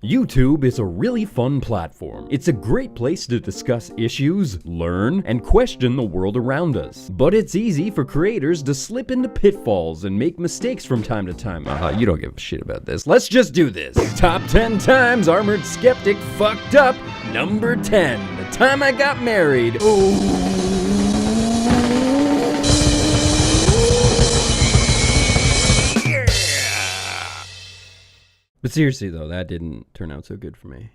YouTube is a really fun platform. It's a great place to discuss issues, learn, and question the world around us. But it's easy for creators to slip into pitfalls and make mistakes from time to time. You don't give a shit about this. Let's just do this. Top 10 times Armored Skeptic fucked up. Number 10, the time I got married. But seriously though, that didn't turn out so good for me.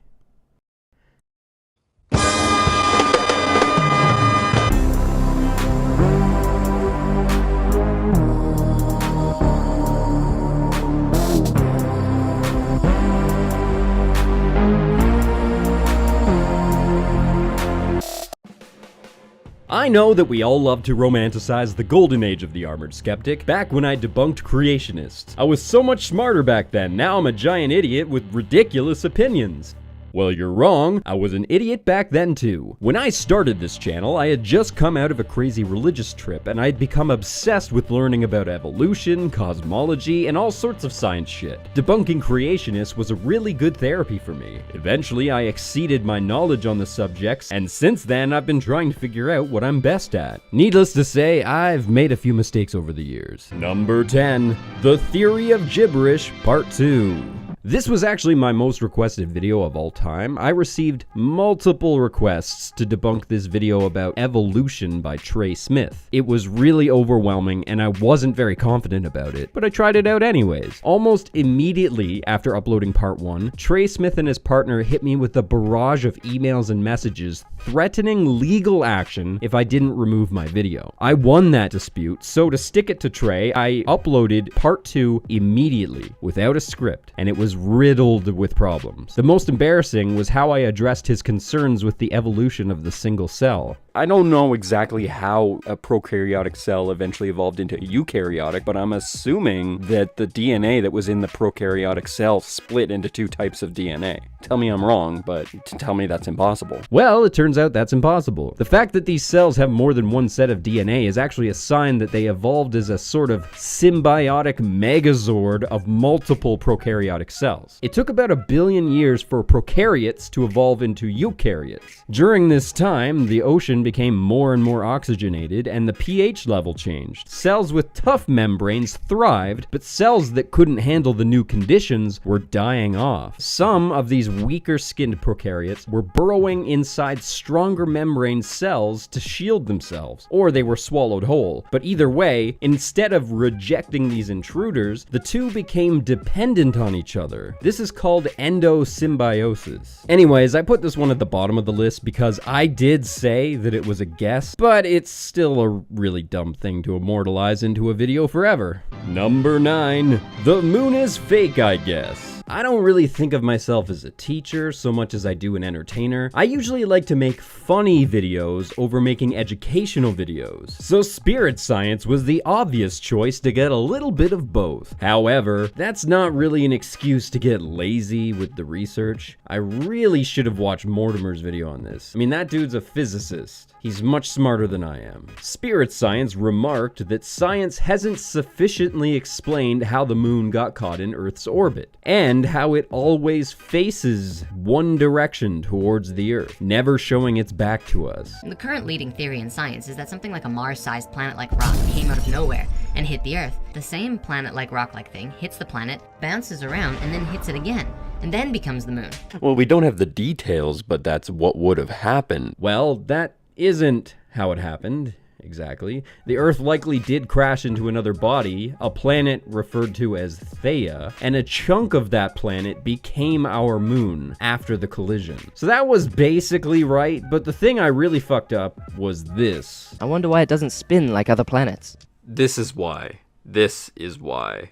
I know that we all love to romanticize the golden age of the Armored Skeptic, back when I debunked creationists. I was so much smarter back then, now I'm a giant idiot with ridiculous opinions. Well, you're wrong. I was an idiot back then too. When I started this channel, I had just come out of a crazy religious trip, and I'd become obsessed with learning about evolution, cosmology, and all sorts of science shit. Debunking creationists was a really good therapy for me. Eventually, I exceeded my knowledge on the subjects, and since then, I've been trying to figure out what I'm best at. Needless to say, I've made a few mistakes over the years. Number 10, The Theory of Gibberish, Part 2. This was actually my most requested video of all time. I received multiple requests to debunk this video about evolution by Trey Smith. It was really overwhelming and I wasn't very confident about it, but I tried it out anyways. Almost immediately after uploading part 1, Trey Smith and his partner hit me with a barrage of emails and messages threatening legal action if I didn't remove my video. I won that dispute, so to stick it to Trey, I uploaded part 2 immediately without a script, and it was riddled with problems. The most embarrassing was how I addressed his concerns with the evolution of the single cell. I don't know exactly how a prokaryotic cell eventually evolved into a eukaryotic, but I'm assuming that the DNA that was in the prokaryotic cell split into 2 types of DNA. Tell me I'm wrong, but tell me that's impossible. Well, it turns out that's impossible. The fact that these cells have more than one set of DNA is actually a sign that they evolved as a sort of symbiotic megazord of multiple prokaryotic cells. It took about 1 billion years for prokaryotes to evolve into eukaryotes. During this time, the ocean became more and more oxygenated and the pH level changed. Cells with tough membranes thrived, but cells that couldn't handle the new conditions were dying off. Some of these weaker skinned prokaryotes were burrowing inside stronger membrane cells to shield themselves, or they were swallowed whole. But either way, instead of rejecting these intruders, the two became dependent on each other. This is called endosymbiosis. Anyways, I put this one at the bottom of the list because I did say that it was a guess, but it's still a really dumb thing to immortalize into a video forever. Number 9, the moon is fake, I guess. I don't really think of myself as a teacher so much as I do an entertainer. I usually like to make funny videos over making educational videos. So spirit science was the obvious choice to get a little bit of both. However, that's not really an excuse to get lazy with the research. I really should have watched Mortimer's video on this. I mean, that dude's a physicist. He's much smarter than I am. Spirit Science remarked that science hasn't sufficiently explained how the moon got caught in Earth's orbit, and how it always faces one direction towards the Earth, never showing its back to us. The current leading theory in science is that something like a Mars-sized planet-like rock came out of nowhere and hit the Earth. The same planet-like rock-like thing hits the planet, bounces around, and then hits it again, and then becomes the moon. Well, we don't have the details, but that's what would have happened. Well, that isn't how it happened, exactly. The Earth likely did crash into another body, a planet referred to as Theia, and a chunk of that planet became our moon after the collision. So that was basically right, but the thing I really fucked up was this. I wonder why it doesn't spin like other planets. This is why. This is why.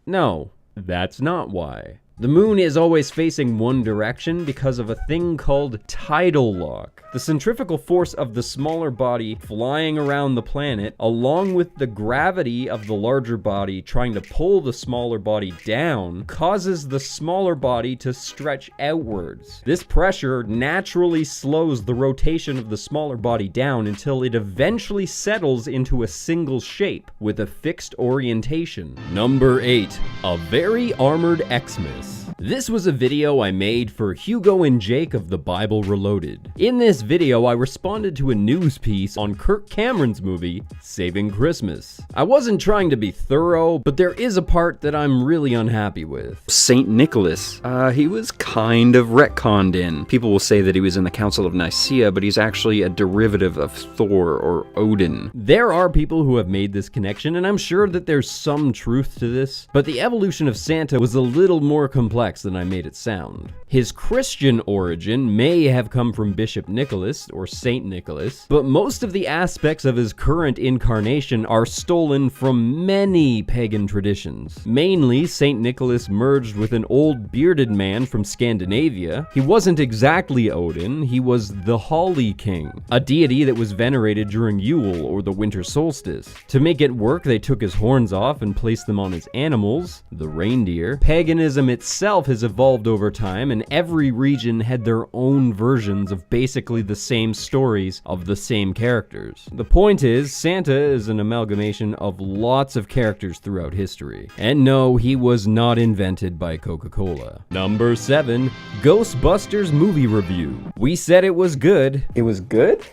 No, that's not why. The moon is always facing one direction because of a thing called tidal lock. The centrifugal force of the smaller body flying around the planet, along with the gravity of the larger body trying to pull the smaller body down, causes the smaller body to stretch outwards. This pressure naturally slows the rotation of the smaller body down until it eventually settles into a single shape with a fixed orientation. Number 8, a very armored Xmas. Christmas. This was a video I made for Hugo and Jake of the Bible Reloaded. In this video, I responded to a news piece on Kirk Cameron's movie, Saving Christmas. I wasn't trying to be thorough, but there is a part that I'm really unhappy with. Saint Nicholas, he was kind of retconned in. People will say that he was in the Council of Nicaea, but he's actually a derivative of Thor or Odin. There are people who have made this connection, and I'm sure that there's some truth to this, but the evolution of Santa was a little more complex than I made it sound. His Christian origin may have come from Bishop Nicholas, or Saint Nicholas, but most of the aspects of his current incarnation are stolen from many pagan traditions. Mainly, Saint Nicholas merged with an old bearded man from Scandinavia. He wasn't exactly Odin, he was the Holly King, a deity that was venerated during Yule or the winter solstice. To make it work, they took his horns off and placed them on his animals, the reindeer. Paganism itself has evolved over time, and every region had their own versions of basically the same stories of the same characters. The point is, Santa is an amalgamation of lots of characters throughout history. And no, he was not invented by Coca-Cola. Number 7, Ghostbusters movie review. We said it was good. It was good?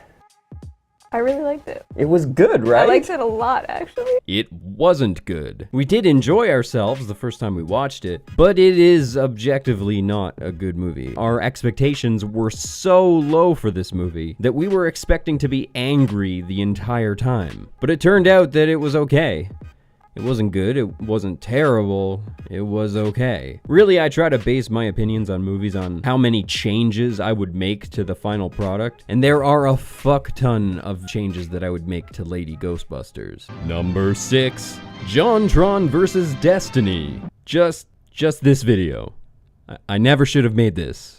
I really liked it. It was good, right? I liked it a lot, actually. It wasn't good. We did enjoy ourselves the first time we watched it, but it is objectively not a good movie. Our expectations were so low for this movie that we were expecting to be angry the entire time. But it turned out that it was okay. It wasn't good, it wasn't terrible, it was okay. Really, I try to base my opinions on movies on how many changes I would make to the final product, and there are a fuck ton of changes that I would make to Lady Ghostbusters. Number 6, JonTron Vs Destiny. Just this video. I never should have made this.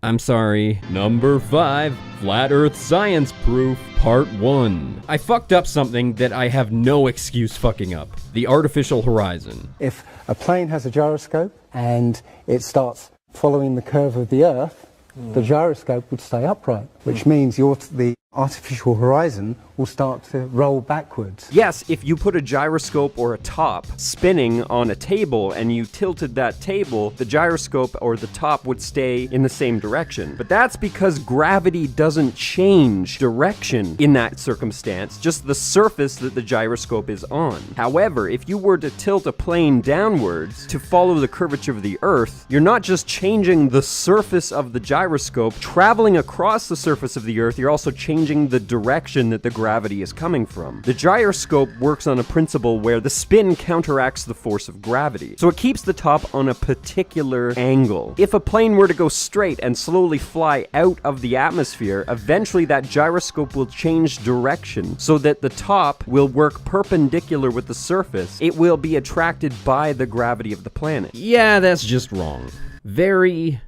I'm sorry. Number 5, Flat Earth Science Proof, Part 1. I fucked up something that I have no excuse fucking up. The artificial horizon. If a plane has a gyroscope and it starts following the curve of the Earth, the gyroscope would stay upright, which means the artificial horizon will start to roll backwards. Yes, if you put a gyroscope or a top spinning on a table and you tilted that table, the gyroscope or the top would stay in the same direction. But that's because gravity doesn't change direction in that circumstance, just the surface that the gyroscope is on. However, if you were to tilt a plane downwards to follow the curvature of the Earth, you're not just changing the surface of the gyroscope, traveling across the surface of the Earth, you're also changing the direction that the gravity is coming from. The gyroscope works on a principle where the spin counteracts the force of gravity, so it keeps the top on a particular angle. If a plane were to go straight and slowly fly out of the atmosphere, eventually that gyroscope will change direction so that the top will work perpendicular with the surface. It will be attracted by the gravity of the planet. Yeah, that's just wrong. Very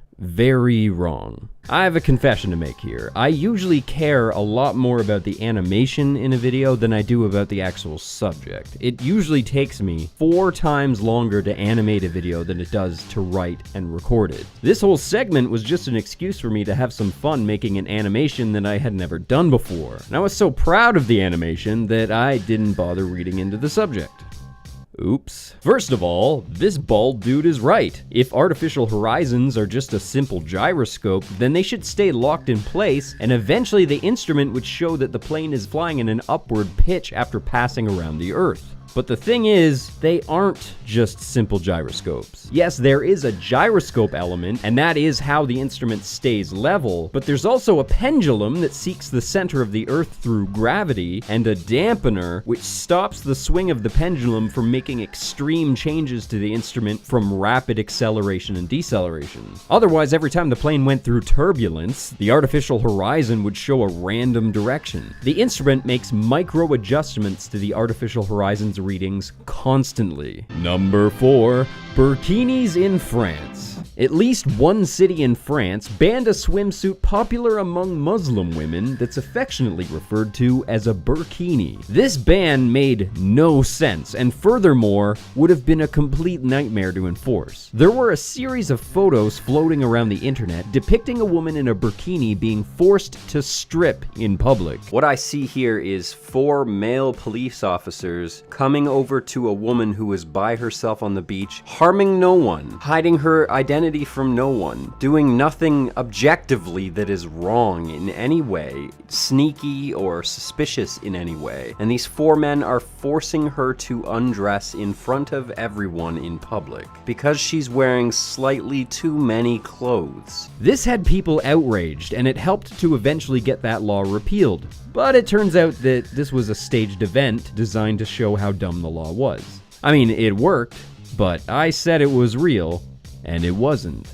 wrong. I have a confession to make here. I usually care a lot more about the animation in a video than I do about the actual subject. It usually takes me 4 times longer to animate a video than it does to write and record it. This whole segment was just an excuse for me to have some fun making an animation that I had never done before. And I was so proud of the animation that I didn't bother reading into the subject. Oops. First of all, this bald dude is right. If artificial horizons are just a simple gyroscope, then they should stay locked in place, and eventually the instrument would show that the plane is flying in an upward pitch after passing around the Earth. But the thing is, they aren't just simple gyroscopes. Yes, there is a gyroscope element, and that is how the instrument stays level, but there's also a pendulum that seeks the center of the Earth through gravity, and a dampener, which stops the swing of the pendulum from making extreme changes to the instrument from rapid acceleration and deceleration. Otherwise, every time the plane went through turbulence, the artificial horizon would show a random direction. The instrument makes micro adjustments to the artificial horizon's readings constantly. Number 4, Burkinis in France. At least one city in France banned a swimsuit popular among Muslim women that's affectionately referred to as a burkini. This ban made no sense, and furthermore, would have been a complete nightmare to enforce. There were a series of photos floating around the internet depicting a woman in a burkini being forced to strip in public. What I see here is 4 male police officers coming over to a woman who is by herself on the beach, harming no one, hiding her identity from no one, doing nothing objectively that is wrong in any way, sneaky or suspicious in any way. And these four men are forcing her to undress in front of everyone in public because she's wearing slightly too many clothes. This had people outraged, and it helped to eventually get that law repealed. But it turns out that this was a staged event designed to show how dumb the law was. I mean, it worked, but I said it was real, and it wasn't.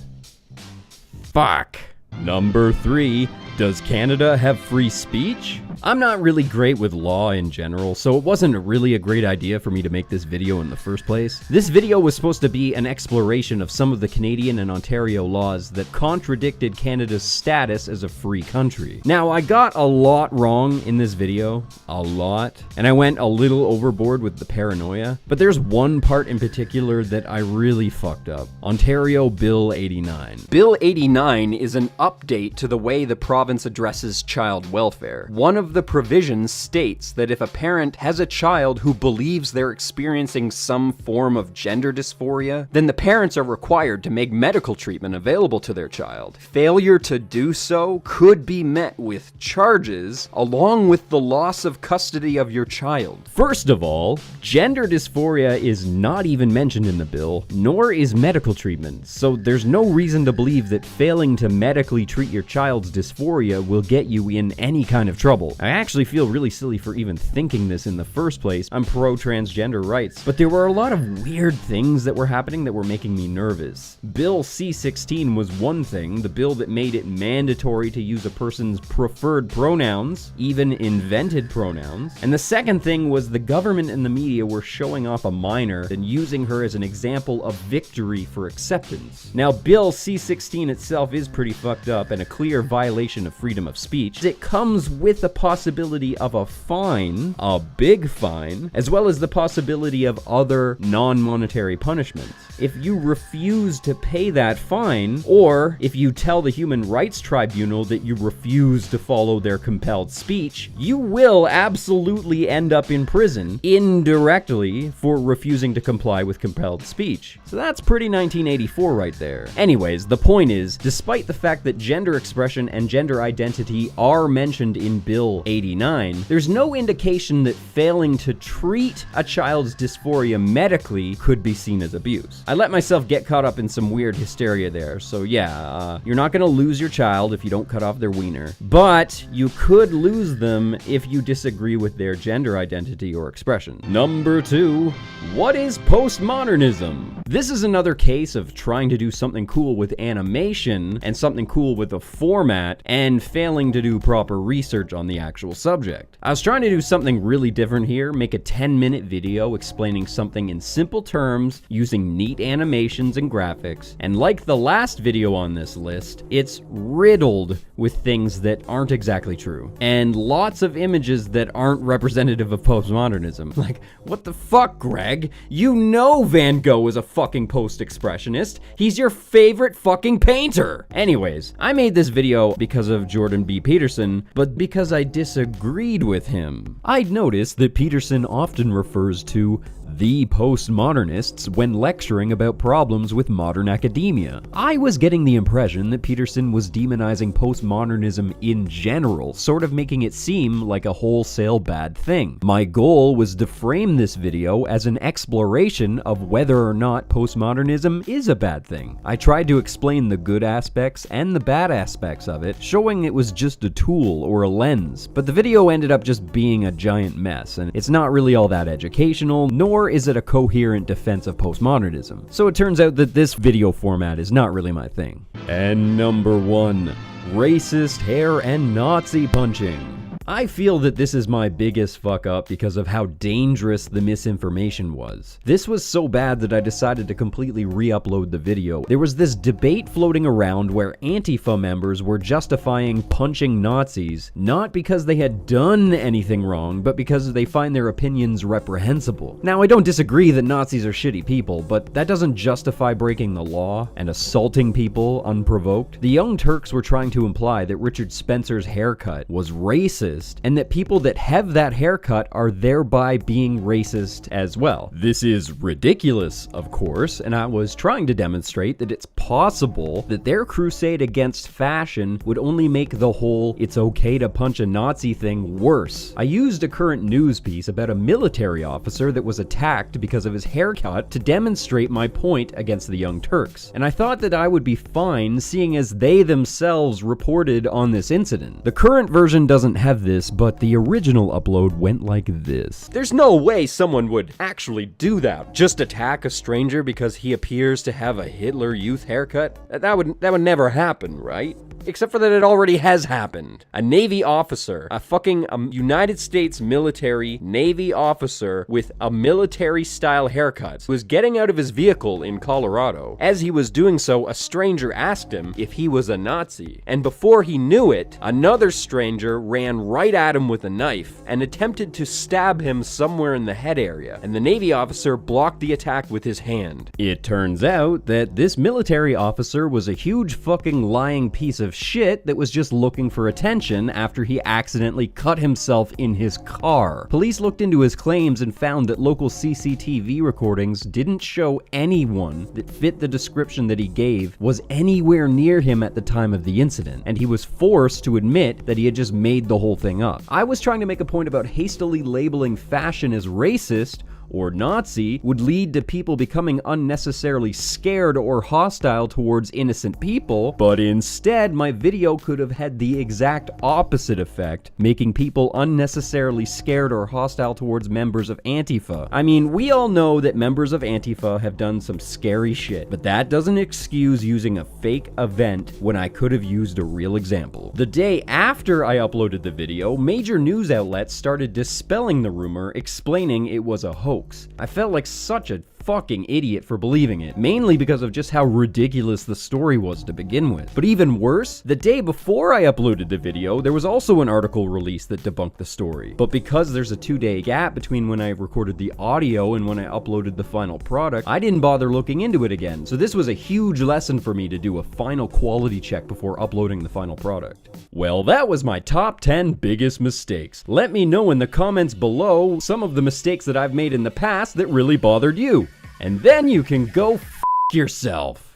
Fuck. Number 3, does Canada have free speech? I'm not really great with law in general, so it wasn't really a great idea for me to make this video in the first place. This video was supposed to be an exploration of some of the Canadian and Ontario laws that contradicted Canada's status as a free country. Now, I got a lot wrong in this video, a lot, and I went a little overboard with the paranoia, but there's one part in particular that I really fucked up. Ontario Bill 89. Bill 89 is an update to the way the province addresses child welfare. One of the provisions states that if a parent has a child who believes they're experiencing some form of gender dysphoria, then the parents are required to make medical treatment available to their child. Failure to do so could be met with charges along with the loss of custody of your child. First of all, gender dysphoria is not even mentioned in the bill, nor is medical treatment, so there's no reason to believe that failing to medically treat your child's dysphoria will get you in any kind of trouble. I actually feel really silly for even thinking this in the first place. I'm pro-transgender rights, but there were a lot of weird things that were happening that were making me nervous. Bill C-16 was one thing, the bill that made it mandatory to use a person's preferred pronouns, even invented pronouns. And the second thing was the government and the media were showing off a minor and using her as an example of victory for acceptance. Now, Bill C-16 itself is pretty fucked up and a clear violation of freedom of speech. It comes with a possibility of a fine, a big fine, as well as the possibility of other non-monetary punishments. If you refuse to pay that fine, or if you tell the Human Rights Tribunal that you refuse to follow their compelled speech, you will absolutely end up in prison, indirectly, for refusing to comply with compelled speech. So that's pretty 1984 right there. Anyways, the point is, despite the fact that gender expression and gender identity are mentioned in Bill 89, there's no indication that failing to treat a child's dysphoria medically could be seen as abuse. I let myself get caught up in some weird hysteria there, so yeah, you're not gonna lose your child if you don't cut off their wiener, but you could lose them if you disagree with their gender identity or expression. Number 2, what is postmodernism? This is another case of trying to do something cool with animation and something cool with a format and failing to do proper research on the actual subject. I was trying to do something really different here, make a 10-minute video explaining something in simple terms using neat animations and graphics, and like the last video on this list, it's riddled with things that aren't exactly true, and lots of images that aren't representative of postmodernism. Like, what the fuck, Greg? You know Van Gogh is a fucking post-expressionist. He's your favorite fucking painter. Anyways, I made this video because of Jordan B. Peterson, but because I disagreed with him. I'd noticed that Peterson often refers to the postmodernists when lecturing about problems with modern academia. I was getting the impression that Peterson was demonizing postmodernism in general, sort of making it seem like a wholesale bad thing. My goal was to frame this video as an exploration of whether or not postmodernism is a bad thing. I tried to explain the good aspects and the bad aspects of it, showing it was just a tool or a lens, but the video ended up just being a giant mess, and it's not really all that educational, nor is it a coherent defense of postmodernism. So it turns out that this video format is not really my thing. And number 1, racist hair and Nazi punching. I feel that this is my biggest fuck up because of how dangerous the misinformation was. This was so bad that I decided to completely re-upload the video. There was this debate floating around where Antifa members were justifying punching Nazis, not because they had done anything wrong, but because they find their opinions reprehensible. Now, I don't disagree that Nazis are shitty people, but that doesn't justify breaking the law and assaulting people unprovoked. The Young Turks were trying to imply that Richard Spencer's haircut was racist racist, and that people that have that haircut are thereby being racist as well. This is ridiculous, of course, and I was trying to demonstrate that it's possible that their crusade against fashion would only make the whole "it's okay to punch a Nazi" thing worse. I used a current news piece about a military officer that was attacked because of his haircut to demonstrate my point against the Young Turks, and I thought that I would be fine seeing as they themselves reported on this incident. The current version doesn't have this, but the original upload went like this. There's no way someone would actually do that. Just attack a stranger because he appears to have a Hitler Youth haircut? That would never happen, right? Except for that it already has happened. A Navy officer, a fucking United States military Navy officer with a military-style haircut, was getting out of his vehicle in Colorado. As he was doing so, a stranger asked him if he was a Nazi. And before he knew it, another stranger ran right at him with a knife and attempted to stab him somewhere in the head area. And the Navy officer blocked the attack with his hand. It turns out that this military officer was a huge fucking lying piece of shit that was just looking for attention after he accidentally cut himself in his car. Police looked into his claims and found that local CCTV recordings didn't show anyone that fit the description that he gave was anywhere near him at the time of the incident, and he was forced to admit that he had just made the whole thing up. I was trying to make a point about hastily labeling fashion as racist or Nazi would lead to people becoming unnecessarily scared or hostile towards innocent people, but instead my video could have had the exact opposite effect, making people unnecessarily scared or hostile towards members of Antifa. I mean, we all know that members of Antifa have done some scary shit, but that doesn't excuse using a fake event when I could have used a real example. The day after I uploaded the video, major news outlets started dispelling the rumor, explaining it was a hoax. I felt like such a fucking idiot for believing it, mainly because of just how ridiculous the story was to begin with. But even worse, the day before I uploaded the video, there was also an article released that debunked the story. But because there's a 2-day gap between when I recorded the audio and when I uploaded the final product, I didn't bother looking into it again. So this was a huge lesson for me to do a final quality check before uploading the final product. Well, that was my top 10 biggest mistakes. Let me know in the comments below some of the mistakes that I've made in the past that really bothered you. And then you can go f*** yourself.